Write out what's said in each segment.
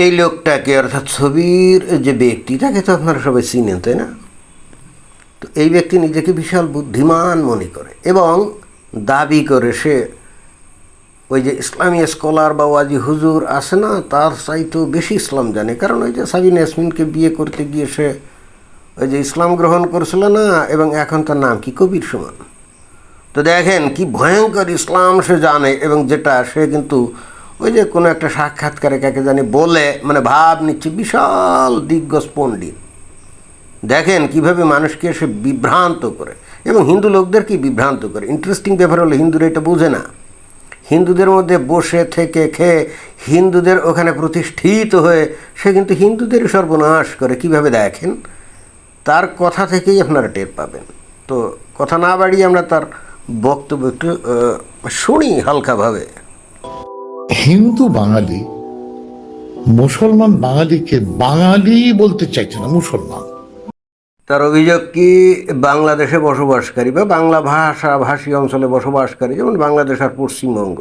এই লোকটাকে অর্থাৎ ছবির যে ব্যক্তি তাকে তো আপনারা সবাই চিনেন, তাই না? তো এই ব্যক্তি নিজেকে বিশাল বুদ্ধিমান মনে করে এবং দাবি করে সে ওই যে ইসলামী স্কলার বা ওয়াজি হুজুর আছে না, তার চাইতেও বেশি ইসলাম জানে। কারণ ওই যে সাবিনা ইয়াসমিনকে বিয়ে করতে গিয়ে সে ওই যে ইসলাম গ্রহণ করেছিল না, এবং এখন তার নাম কি কবির সুমন। তো দেখেন কি ভয়ঙ্কর ইসলাম সে জানে, এবং যেটা সে কিন্তু ওই যে কোনো একটা সাক্ষাৎকারে কাকে জানি বলে মানে ভাব নিচ্ছে বিশাল দিগ্গজ পণ্ডিত। দেখেন কিভাবে মানুষকে সে বিভ্রান্ত করে এবং হিন্দু লোকদেরকে বিভ্রান্ত করে। ইন্টারেস্টিং ব্যাপার হলো হিন্দুরা এটা বোঝে না। হিন্দুদের মধ্যে বসে থেকে খেয়ে হিন্দুদের ওখানে প্রতিষ্ঠিত হয়ে সে কিন্তু হিন্দুদের সর্বনাশ করে। কিভাবে দেখেন, তার কথা থেকেই আপনারা টের পাবেন। তো কথা না বাড়িয়ে আমরা তার বক্তব্য একটু শুনি হালকাভাবে। হিন্দু বাঙালি মুসলমান বাঙালিকে বাঙালি বলতে চাইছে না, মুসলমান। তার অভিযোগ কি বাংলাদেশে বসবাসকারী বা বাংলা ভাষী অঞ্চলে বসবাসকারী, যেমন বাংলাদেশ আর পশ্চিমবঙ্গ,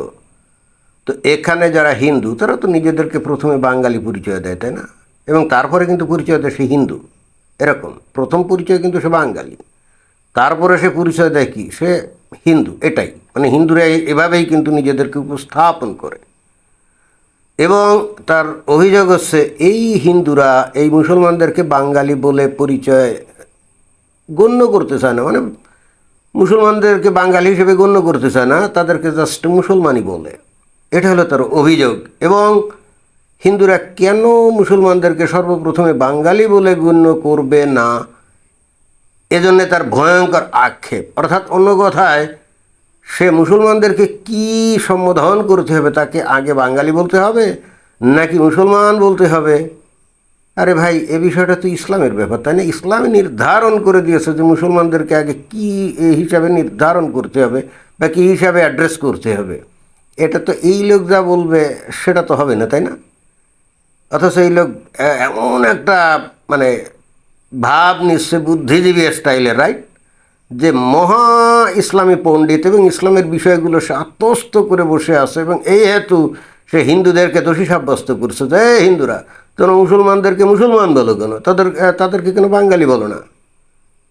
তো এখানে যারা হিন্দু তারা তো নিজেদেরকে প্রথমে বাঙালি পরিচয় দেয়, তাই না? এবং তারপরে কিন্তু পরিচয় দেয় সে হিন্দু। এরকম প্রথম পরিচয় কিন্তু সে বাঙালি, তারপরে সে পরিচয় দেয় কি সে হিন্দু। এটাই মানে হিন্দুরা এভাবেই কিন্তু নিজেদেরকে উপস্থাপন করে। এবং তার অভিযোগ হচ্ছে এই হিন্দুরা এই মুসলমানদেরকে বাঙালি বলে পরিচয় গণ্য করতে চায় না, মানে মুসলমানদেরকে বাঙালি হিসেবে গণ্য করতে চায় না, তাদেরকে জাস্ট মুসলমানই বলে। এটা হলো তার অভিযোগ। এবং হিন্দুরা কেন মুসলমানদেরকে সর্বপ্রথমে বাঙালি বলে গণ্য করবে না, এজন্যে তার ভয়ঙ্কর আক্ষেপ। অর্থাৎ অন্য কথায় সে মুসলমানদেরকে কি সম্বোধন করতে হবে, তাকে আগে বাঙালি বলতে হবে নাকি মুসলমান বলতে হবে? আরে ভাই, এ বিষয়টা তো ইসলামের ব্যাপার, তাই না? ইসলামে নির্ধারণ করে দিয়েছে যে মুসলমানদেরকে আগে কি হিসাবে নির্ধারণ করতে হবে বা কী হিসাবে অ্যাড্রেস করতে হবে। এটা তো এই লোক যা বলবে সেটা তো হবে না, তাই না? অথচ এই লোক এমন একটা মানে ভাব নিচ্ছে বুদ্ধিজীবী স্টাইলের, রাইট, যে মহা ইসলামী পণ্ডিত এবং ইসলামের বিষয়গুলো সে আত্মস্থ করে বসে আছে, এবং এই হেতু সে হিন্দুদেরকে দোষী সাব্যস্ত করছে যে হিন্দুরা তোমরা মুসলমানদেরকে মুসলমান বলো কেন, তাদেরকে কেন বাঙালি বলো না।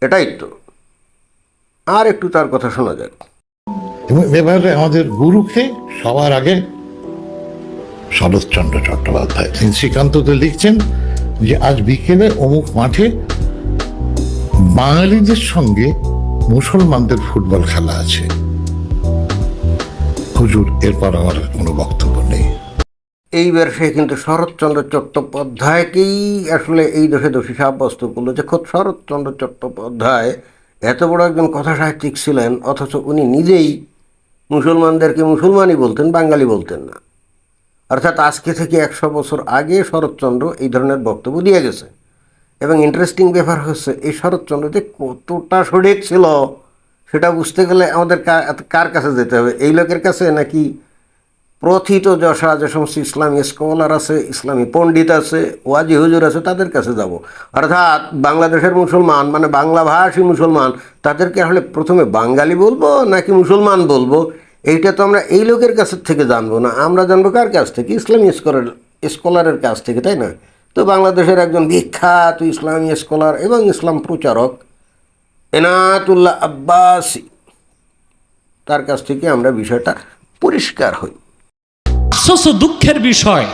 এটাই তো। আর একটু তার কথা শোনা যাক। এবং এবারে আমাদের গুরুকে সবার আগে শরৎচন্দ্র চট্টোপাধ্যায়, তিনি শ্রীকান্ততে লিখছেন যে আজ বিকেলে অমুক মাঠে বাঙালিদের সঙ্গে মুসলমানদের ফুটবল খেলা আছে। হুজুর, এরপর আমার কোনো বক্তব্য নেই। এইবার সে কিন্তু শরৎচন্দ্র চট্টোপাধ্যায়কেই আসলে এই দোষী সাব্যস্ত করলো যে খোদ শরৎচন্দ্র চট্টোপাধ্যায় এত বড় একজন কথা সাহিত্যিক ছিলেন, অথচ উনি নিজেই মুসলমানদেরকে মুসলমানই বলতেন, বাঙালি বলতেন না। অর্থাৎ আজকে থেকে 100 বছর আগে শরৎচন্দ্র এই ধরনের বক্তব্য দিয়ে গেছে। এবং ইন্টারেস্টিং ব্যাপার হচ্ছে এই শরৎচন্দ্র যে কতটা সঠিক ছিল সেটা বুঝতে গেলে আমাদের কার কাছে যেতে হবে? এই লোকের কাছে নাকি প্রথিত যশা যে সমস্ত ইসলামী স্কলার আছে, ইসলামী পণ্ডিত আছে, ওয়াজি হুজুর আছে, তাদের কাছে যাব? অর্থাৎ বাংলাদেশের মুসলমান মানে বাংলা ভাষী মুসলমান, তাদেরকে আসলে প্রথমে বাঙালি বলবো নাকি মুসলমান বলবো, এইটা তো আমরা এই লোকের কাছ থেকে জানবো না। আমরা জানবো কার কাছ থেকে? ইসলামী স্কলারের কাছ থেকে, তাই না? তো বাংলাদেশের একজন বিখ্যাত ইসলামী স্কলার এবং ইসলাম প্রচারক এনায়েতুল্লাহ আব্বাসী, তার কাছ থেকে আমরা বিষয়টা পরিষ্কার হই। আফসোস ও দুঃখের বিষয়,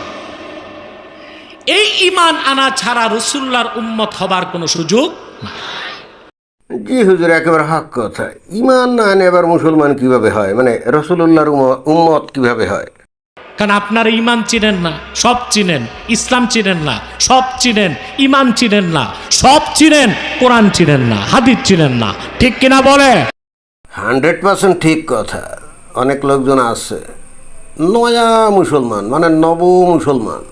এই ঈমান আনা ছাড়া রাসূলুল্লাহর উম্মত হবার কোনো সুযোগ নাই। জি হুজুর, একেবারে হক কথা। ঈমান না আনে এবার মুসলমান কিভাবে হয়, মানে রাসূলুল্লাহর উম্মত কিভাবে হয়? কারণ আপনারা ঈমান চিনেন না, সব চিনেন। ইসলাম চিনেন না, সব চিনেন। ঈমান চিনেন না, সব চিনেন। কোরআন চিনেন না, হাদিস চিনেন না। ঠিক কিনা বলে? 100% ঠিক কথা। অনেক লোকজন আছে নয়া মুসলমান, মানে নব মুসলমান,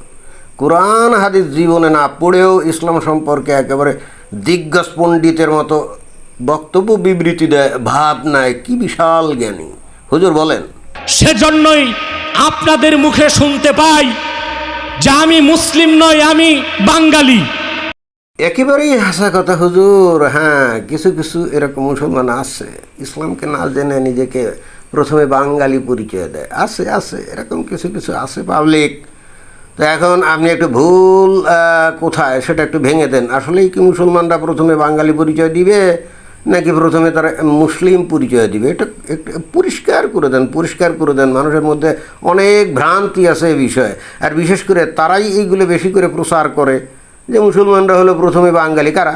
কোরআন হাদিস জীবনে না পড়েও ইসলাম সম্পর্কে একেবারে দিগ্গজ পণ্ডিতের মতো বক্তব্য বিবৃতি দেয়, ভাব নাই, কি বিশাল জ্ঞানী। হুজুর বলেন। সেজন্যই আপনাদের মুখে শুনতে পাই যে আমি মুসলিম নই, আমি বাঙালি। একেবারেই হাসা কথা হুজুর। হ্যাঁ, কিছু কিছু এরকম মুসলমান আছে ইসলামকে না জেনে নিজেকে প্রথমে বাঙালি পরিচয় দেয়। আছে এরকম কিছু কিছু আছে পাবলিক তো এখন আপনি একটু ভুল কোথায় সেটা একটু ভেঙে দেন। আসলেই কি মুসলমানরা প্রথমে বাঙালি পরিচয় দিবে নাকি প্রথমে তারা মুসলিম পরিচয় দিবে? এটা একটু পরিষ্কার করে দেন, পরিষ্কার করে দেন। মানুষের মধ্যে অনেক ভ্রান্তি আছে এই বিষয়ে, আর বিশেষ করে তারাই এইগুলো বেশি করে প্রচার করে যে মুসলমানরা হলো প্রথমে বাঙালি। কারা?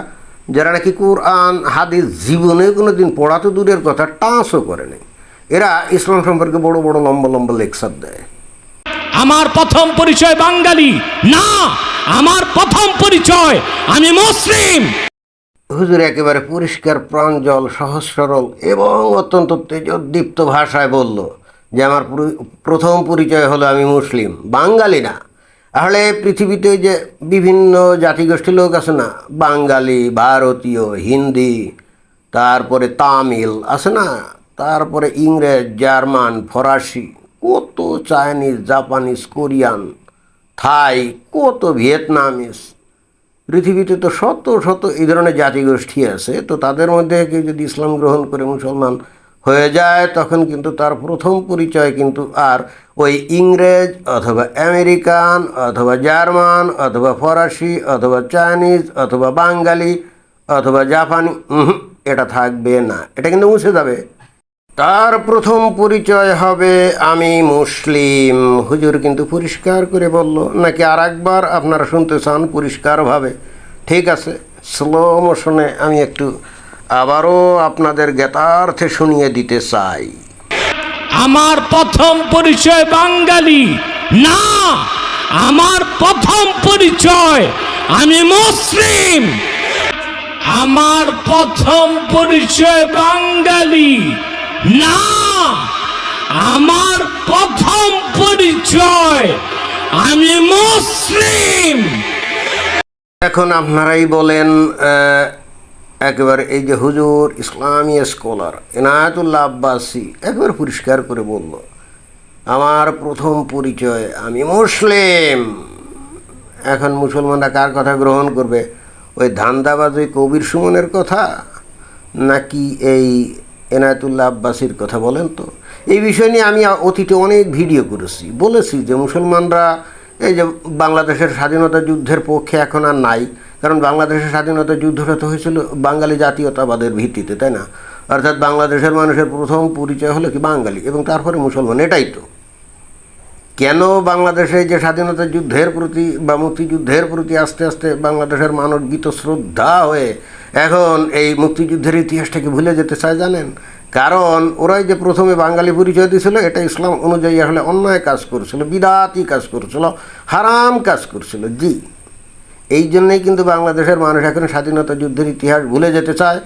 যারা নাকি কোরআন হাদিস জীবনে কোনো দিন পড়া তো দূরের কথা, টাচও করে নেই। এরা ইসলাম সম্পর্কে বড় বড় লম্বা লম্বা লেকচার দেয়। আমার প্রথম পরিচয় বাঙালি না, আমার প্রথম পরিচয় আমি মুসলিম। হুজুর একেবারে পরিষ্কার প্রাঞ্জল সহজ সরল এবং অত্যন্ত তেজোদ্দীপ্ত ভাষায় বলল যে আমার প্রথম পরিচয় হলো আমি মুসলিম, বাঙালি না। আসলে পৃথিবীতে যে বিভিন্ন জাতিগোষ্ঠীর লোক আছে না, বাঙালি, ভারতীয়, হিন্দি, তারপরে তামিল আছে না, তারপরে ইংরেজ, জার্মান, ফরাসি, কত চাইনিজ, জাপানিজ, কোরিয়ান, থাই, কত ভিয়েতনামিজ। পৃথিবীতে তো শত শত এই ধরনের জাতিগোষ্ঠী আছে। তো তাদের মধ্যে কেউ যদি ইসলাম গ্রহণ করে মুসলমান হয়ে যায়, তখন কিন্তু তার প্রথম পরিচয় কিন্তু আর ওই ইংরেজ অথবা আমেরিকান অথবা জার্মান অথবা ফরাসি অথবা চাইনিজ অথবা বাঙালি অথবা জাপানি এটা থাকবে না, এটা কিন্তু মুছে যাবে। তার প্রথম পরিচয় হবে আমি মুসলিম। হুজুর কিন্তু পরিষ্কার করে বলল, নাকি আর একবার আপনারা শুনতে চান পরিষ্কারভাবে? ঠিক আছে, স্লো মোশনে আমি একটু আবারও আপনাদের জ্ঞাতার্থে শুনিয়ে দিতে চাই। আমার প্রথম পরিচয় বাঙালি না, আমার প্রথম পরিচয় আমি মুসলিম। আমার প্রথম পরিচয় বাঙালি না, আমার প্রথম পরিচয় আমি মুসলিম। এখন আপনারাই বলেন, একেবারে এই যে হুজুর ইসলামী স্কলার এনায়েতুল্লাহ আব্বাসী একেবারে পরিষ্কার করে বলল আমার প্রথম পরিচয় আমি মুসলিম। এখন মুসলমানরা কার কথা গ্রহণ করবে? ওই ধান্দাবাজ ওই কবির সুমনের কথা, নাকি এই এনায়েতুল্লাহ আব্বাসীর কথা? বলেন তো। এই বিষয় নিয়ে আমি অতীতে অনেক ভিডিও করেছি, বলেছি যে মুসলমানরা এই যে বাংলাদেশের স্বাধীনতা যুদ্ধের পক্ষে এখন আর নাই, কারণ বাংলাদেশের স্বাধীনতা যুদ্ধটা তো হয়েছিল বাঙালি জাতীয়তাবাদের ভিত্তিতে, তাই না? অর্থাৎ বাংলাদেশের মানুষের প্রথম পরিচয় হলো কি বাঙালি এবং তারপরে মুসলমান। এটাই তো কেন বাংলাদেশে যে স্বাধীনতা যুদ্ধের প্রতি বা মুক্তিযুদ্ধের প্রতি আস্তে আস্তে বাংলাদেশের মানুষ গীতশ্রদ্ধা হয়ে এখন এই মুক্তিযুদ্ধের ইতিহাসটাকে ভুলে যেতে চায় জানেন? কারণ ওরাই যে প্রথমে বাঙালি পরিচয় দিয়েছিল, এটা ইসলাম অনুযায়ী আসলে অন্যায় কাজ করছিল, বিদাতি কাজ করছিল, হারাম কাজ করছিল। জি, এই জন্যই কিন্তু বাংলাদেশের মানুষ এখন স্বাধীনতা যুদ্ধের ইতিহাস ভুলে যেতে চায়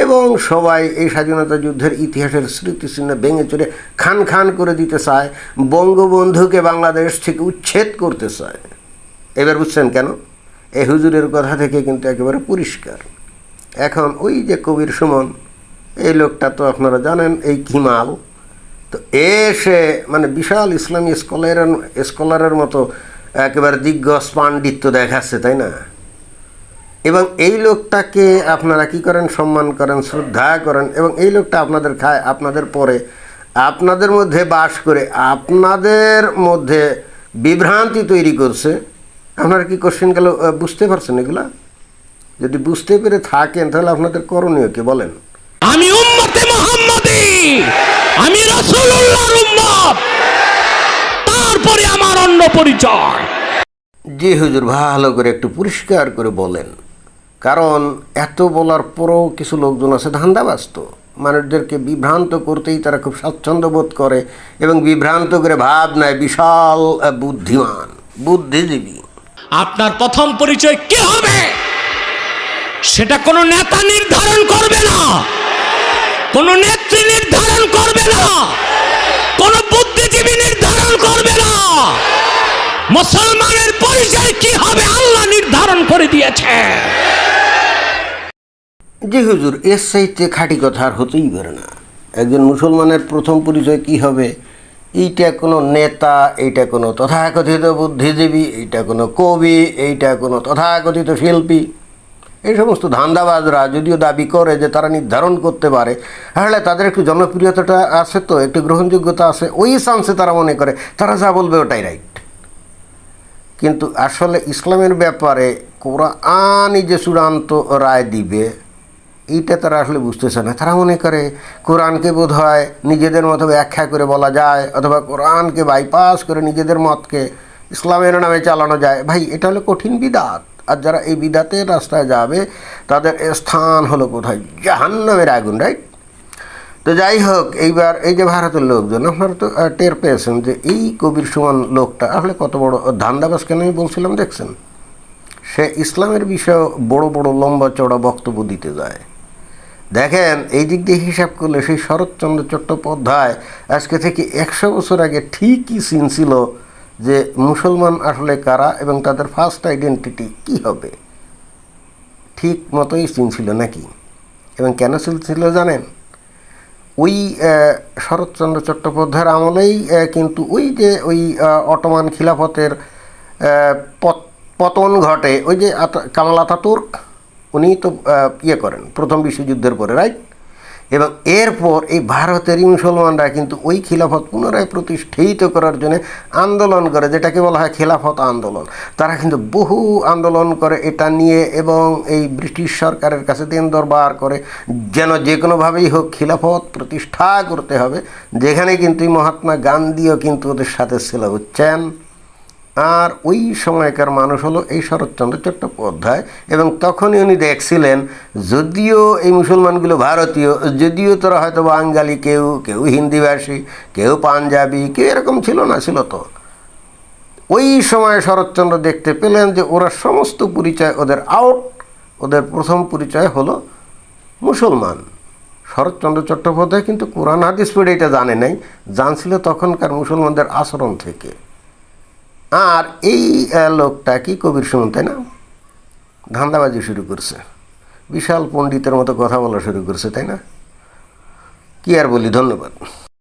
এবং সবাই এই স্বাধীনতা যুদ্ধের ইতিহাসের স্মৃতিচিহ্ন ভেঙে চড়ে খান খান করে দিতে চায়, বঙ্গবন্ধুকে বাংলাদেশ থেকে উচ্ছেদ করতে চায়। এবার বুঝছেন কেন? এই হুজুরের কথা থেকে কিন্তু একেবারে পরিষ্কার। এখন ওই যে কবির সুমন, এই লোকটা তো আপনারা জানেন এই কিমাল, তো এসে মানে বিশাল ইসলামী স্কলারের মতো একেবারে দিগ্গজ পাণ্ডিত্য দেখাচ্ছে, তাই না? এবং এই লোকটাকে আপনারা কি করেন? সম্মান করেন, শ্রদ্ধা করেন, এবং এই লোকটা আপনাদের খায়, আপনাদের পরে, আপনাদের মধ্যে বাস করে, আপনাদের মধ্যে বিভ্রান্তি তৈরি করছে। আপনারা কি কোশ্চেন গেল বুঝতে পারছেন এগুলা? যদি বুঝতে পেরে থাকেন তাহলে আপনাদের করণীয় কি বলেন? আমি উম্মতে মুহাম্মাদি, আমি রাসূলুল্লাহর উম্মত, তারপরে আমার অন্য পরিচয়। জি হুজুর, ভালো করে একটু পরিষ্কার করে বলেন, কারণ এত বলার পরও কিছু লোকজন আছে ধান্দাবাজ, তো মানুষদেরকে বিভ্রান্ত করতেই তারা খুব স্বাচ্ছন্দ্য বোধ করে এবং বিভ্রান্ত করে ভাব নেয় বিশাল বুদ্ধিমান, বুদ্ধিজীবী। আপনার প্রথম পরিচয় কি হবে সেটা কোনো নেতা নির্ধারণ করবে না, কোনো নেত্রী নির্ধারণ করবে না, কোনো বুদ্ধিজীবী নির্ধারণ করবে না। মুসলমানের পরিচয় কি হবে আল্লাহ নির্ধারণ করে দিয়েছে। জি হুজুর, এর চাইতে খাঁটি কথা আর হতেই পারে না। একজন মুসলমানের প্রথম পরিচয় কি হবে? এইটা কোনো নেতা, এইটা কোনো তথাকথিত বুদ্ধিজীবী, এইটা কোনো কবি, এইটা কোনো তথাকথিত শিল্পী, এই সমস্ত ধান্দাবাজরা যদিও দাবি করে যে তারা নির্ধারণ করতে পারে, তাহলে তাদের একটু জনপ্রিয়তাটা আছে, তো একটু গ্রহণযোগ্যতা আছে, ওই চান্সে তারা মনে করে তারা যা বলবে ওটাই রাইট। কিন্তু আসলে ইসলামের ব্যাপারে কোরআনই যে চূড়ান্ত রায় দিবে এইটা তারা আসলে বুঝতেছে না। তারা মনে করে কোরআনকে বোধ হয় নিজেদের মতো ব্যাখ্যা করে বলা যায়, অথবা কোরআনকে বাইপাস করে নিজেদের মতকে ইসলামের নামে চালানো যায়। ভাই, এটা হলো কঠিন বিদাত। আর যারা এই বিদাতের রাস্তায় যাবে তাদের স্থান হলো কোথায়? জাহান্নামের আগুন, রাইট? তো যাই হোক, এইবার এই যে ভারতের লোকজন, আপনারা তো টের পেয়েছেন যে এই কবির সুমন লোকটা আসলে কত বড় ধান্দাবাজ। কেন আমি বলছিলাম দেখছেন, সে ইসলামের বিষয়ে বড় বড় লম্বা চড়া বক্তব্য দিতে যায়। দেখেন, এই দিক দিয়ে হিসাব করলে সেই শরৎচন্দ্র চট্টোপাধ্যায় আজকে থেকে 100 বছর আগে ঠিকই চিনছিল যে মুসলমান আসলে কারা এবং তাদের ফার্স্ট আইডেন্টিটি কী হবে। ঠিক মতোই চিনছিল নাকি? এবং কেন চিনছিল জানেন? ওই শরৎচন্দ্র চট্টোপাধ্যায়ের আমলেই কিন্তু ওই অটোমান খিলাফতের পতন ঘটে। ওই যে কামাল আতাতুর্ক, উনি তো করেন প্রথম বিশ্বযুদ্ধের পরে, রাইট? এবং এরপর এই ভারতেরই মুসলমানরা কিন্তু ওই খিলাফত পুনরায় প্রতিষ্ঠিত করার জন্য আন্দোলন করে, যেটাকে বলা হয় খিলাফত আন্দোলন। তারা কিন্তু বহু আন্দোলন করে এটা নিয়ে, এবং এই ব্রিটিশ সরকারের কাছে দিন দরবার করে যেন যে কোনোভাবেই হোক খিলাফত প্রতিষ্ঠা করতে হবে। যেখানে কিন্তু মহাত্মা গান্ধীও কিন্তু ওদের সাথে ছিল, বুঝছেন? আর ওই সময়কার মানুষ হলো এই শরৎচন্দ্র চট্টোপাধ্যায়। এবং তখনই উনি দেখছিলেন, যদিও এই মুসলমানগুলো ভারতীয়, যদিও তারা হয়তো বাঙালি, কেউ কেউ হিন্দিভাষী, কেউ পাঞ্জাবি, কেউ এরকম ছিল না, ছিল তো। ওই সময় শরৎচন্দ্র দেখতে পেলেন যে ওরা সমস্ত পরিচয় ওদের আউট, ওদের প্রথম পরিচয় হলো মুসলমান। শরৎচন্দ্র চট্টোপাধ্যায় কিন্তু কোরআন হাদিস পড়ে এটা জানে নাই, জানছিল তখনকার মুসলমানদের আচরণ থেকে। আর এই লোকটা কি কবির সুমন, তাই না? ধান্দাবাজি শুরু করছে, বিশাল পণ্ডিতের মতো কথা বলা শুরু করছে, তাই না? কি আর বলি, ধন্যবাদ।